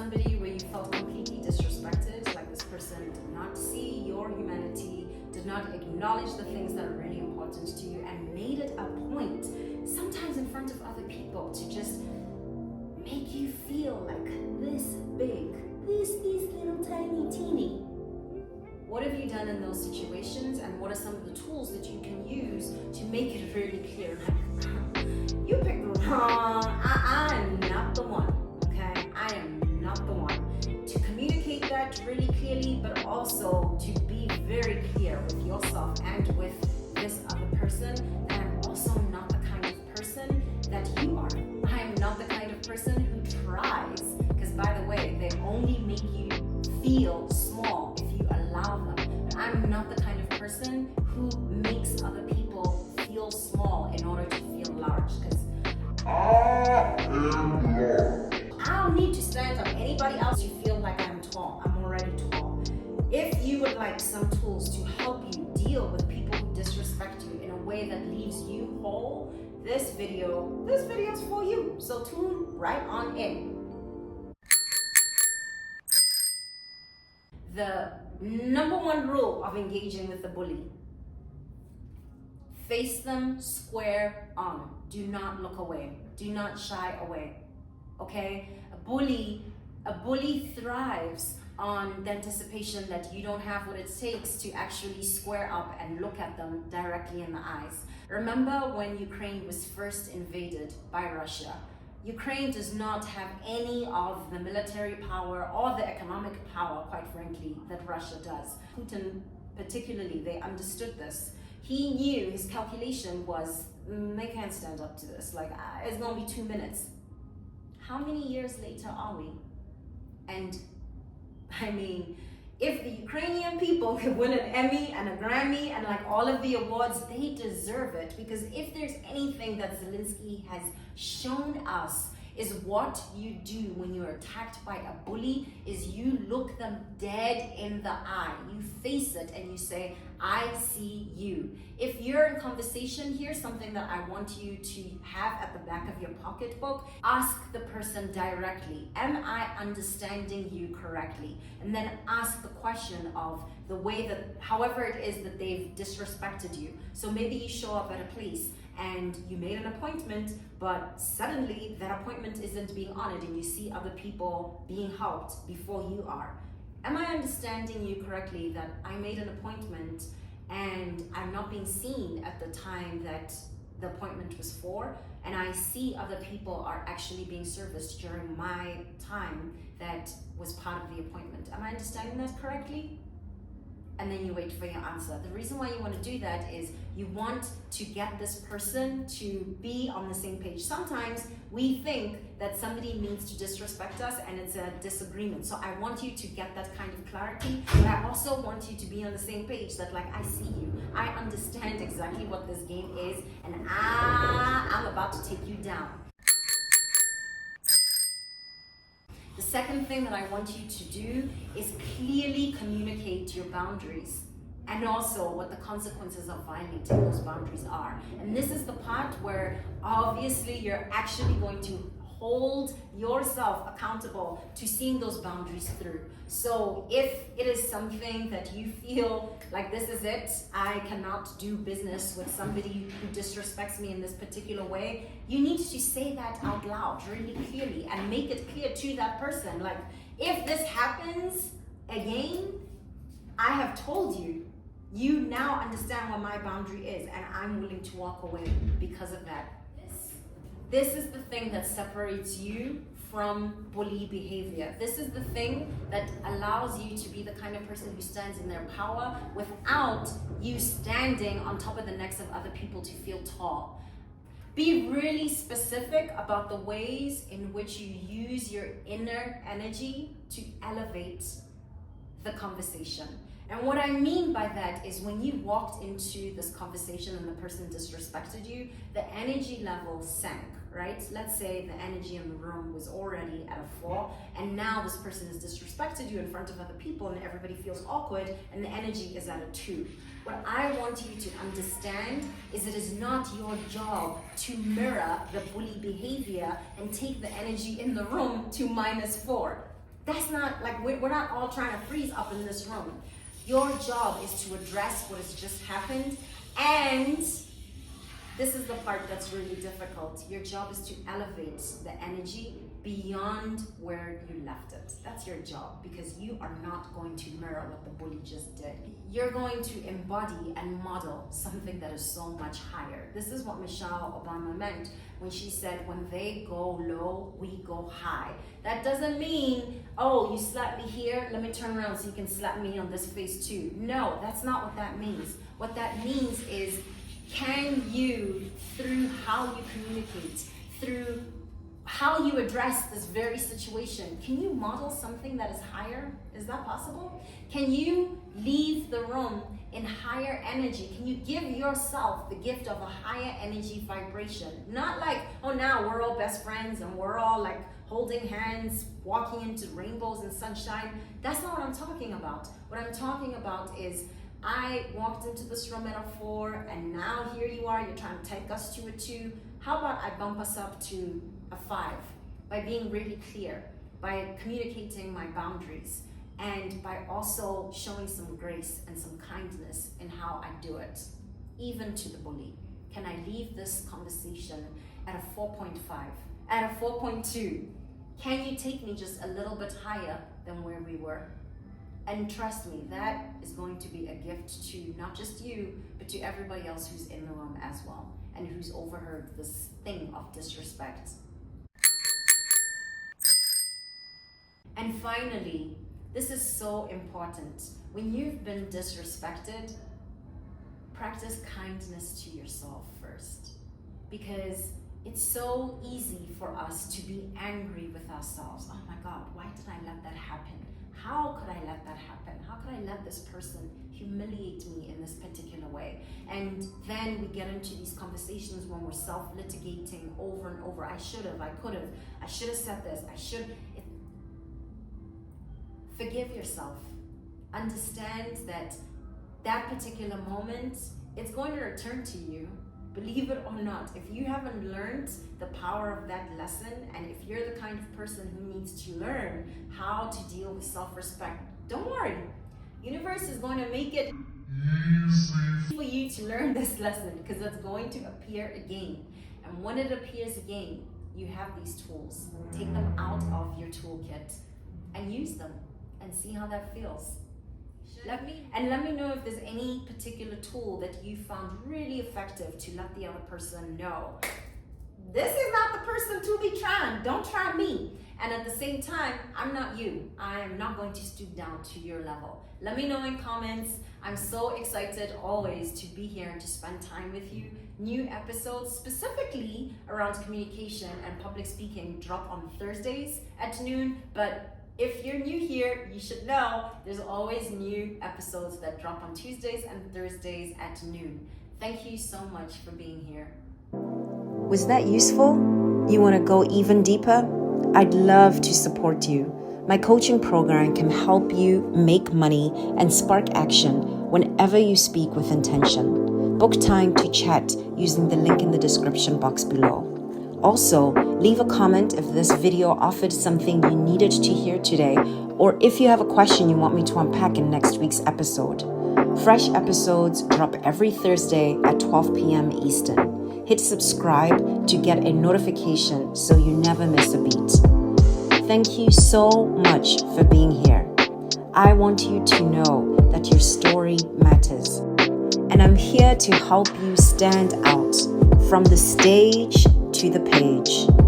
somebody where you felt completely disrespected, like this person did not see your humanity, did not acknowledge the things that are really important to you, and made it a point, sometimes in front of other people, to just make you feel like this big, this little tiny teeny? What have you done in those situations, and what are some of the tools that you can use to make it really clear? Like, you picked the wrong, I am not the one, okay? I am not the one. To communicate that really clearly, but also to be very clear with yourself and with this other person that I'm also not the kind of person that you are. I am not the kind of person who tries, because by the way, they only make you feel small if you allow them. But I'm not the kind of person who makes other people feel small in order to feel large, because I am large. I don't need to stand on anybody else to feel like I'm tall. I'm already tall. If you would like some tools to help you deal with people who disrespect you in a way that leaves you whole, this video is for you. So tune right on in. The number one rule of engaging with the bully: face them square on. Do not look away. Do not shy away. Okay? A bully thrives on the anticipation that you don't have what it takes to actually square up and look at them directly in the eyes. Remember when Ukraine was first invaded by Russia? Ukraine does not have any of the military power or the economic power, quite frankly, that Russia does. Putin particularly, they understood this. He knew, his calculation was, they can't stand up to this. Like, it's gonna be 2 minutes. How many years later are we? And I mean, if the Ukrainian people could win an Emmy and a Grammy and like all of the awards, they deserve it. Because if there's anything that Zelensky has shown us, is what you do when you're attacked by a bully is you look them dead in the eye. You face it and you say, I see you. If you're in conversation, here's something that I want you to have at the back of your pocketbook. Ask the person directly, am I understanding you correctly? And then ask the question of the way that, however it is that they've disrespected you. So maybe you show up at a place and you made an appointment, but suddenly that appointment isn't being honored and you see other people being helped before you are. Am I understanding you correctly that I made an appointment and I'm not being seen at the time that the appointment was for, and I see other people are actually being serviced during my time that was part of the appointment? Am I understanding that correctly? And then you wait for your answer. The reason why you want to do that is you want to get this person to be on the same page. Sometimes we think that somebody means to disrespect us and it's a disagreement. So I want you to get that kind of clarity, but I also want you to be on the same page, that like, I see you. I understand exactly what this game is, and I'm about to take you down. The second thing that I want you to do is clearly communicate your boundaries and also what the consequences of violating those boundaries are. And this is the part where obviously you're actually going to hold yourself accountable to seeing those boundaries through. So if it is something that you feel like this is it, I cannot do business with somebody who disrespects me in this particular way, you need to say that out loud really clearly and make it clear to that person. Like, if this happens again, I have told you, you now understand what my boundary is, and I'm willing to walk away because of that. This is the thing that separates you from bully behavior. This is the thing that allows you to be the kind of person who stands in their power without you standing on top of the necks of other people to feel tall. Be really specific about the ways in which you use your inner energy to elevate the conversation. And what I mean by that is when you walked into this conversation and the person disrespected you, the energy level sank, right? Let's say the energy in the room was already at a 4, and now this person has disrespected you in front of other people and everybody feels awkward and the energy is at a 2. What I want you to understand is it is not your job to mirror the bully behavior and take the energy in the room to -4. That's not, like, we're not all trying to freeze up in this room. Your job is to address what has just happened, and this is the part that's really difficult. Your job is to elevate the energy beyond where you left it. That's your job, because you are not going to mirror what the bully just did. You're going to embody and model something that is so much higher. This is what Michelle Obama meant when she said, when they go low, we go high. That doesn't mean, oh, you slapped me here, let me turn around so you can slap me on this face too. No, that's not what that means. What that means is, can you, through how you communicate, through how you address this very situation, can you model something that is higher? Is that possible? Can you leave the room in higher energy? Can you give yourself the gift of a higher energy vibration? Not like, oh, now we're all best friends and we're all like holding hands, walking into rainbows and sunshine. That's not what I'm talking about. What I'm talking about is, I walked into this room at a 4, and now here you are, you're trying to take us to a 2. How about I bump us up to a 5 by being really clear, by communicating my boundaries, and by also showing some grace and some kindness in how I do it, even to the bully. Can I leave this conversation at a 4.5, at a 4.2? Can you take me just a little bit higher than where we were? And trust me, that is going to be a gift to not just you, but to everybody else who's in the room as well, and who's overheard this thing of disrespect. And finally, this is so important. When you've been disrespected, practice kindness to yourself first. Because it's so easy for us to be angry with ourselves. Oh my God, why did I let that happen? How could I let that happen? How could I let this person humiliate me in this particular way? And then we get into these conversations when we're self-litigating over and over. I should have, I could have, I should have said this, I should. Forgive yourself. Understand that that particular moment, it's going to return to you. Believe it or not, if you haven't learned the power of that lesson, and if you're the kind of person who needs to learn how to deal with self-respect, don't worry. Universe is going to make it easy for you to learn this lesson, because it's going to appear again. And when it appears again, you have these tools. Take them out of your toolkit and use them and see how that feels. Let me know if there's any particular tool that you found really effective to let the other person know, this is not the person to be trying. Don't try me. And at the same time, I'm not you. I am not going to stoop down to your level. Let me know in comments. I'm so excited always to be here and to spend time with you. New episodes specifically around communication and public speaking drop on Thursdays at noon, but if you're new here, you should know there's always new episodes that drop on Tuesdays and Thursdays at noon. Thank you so much for being here. Was that useful? You want to go even deeper? I'd love to support you. My coaching program can help you make money and spark action whenever you speak with intention. Book time to chat using the link in the description box below. Also, leave a comment if this video offered something you needed to hear today, or if you have a question you want me to unpack in next week's episode. Fresh episodes drop every Thursday at 12 p.m. Eastern. Hit subscribe to get a notification so you never miss a beat. Thank you so much for being here. I want you to know that your story matters. And I'm here to help you stand out from the stage to the page.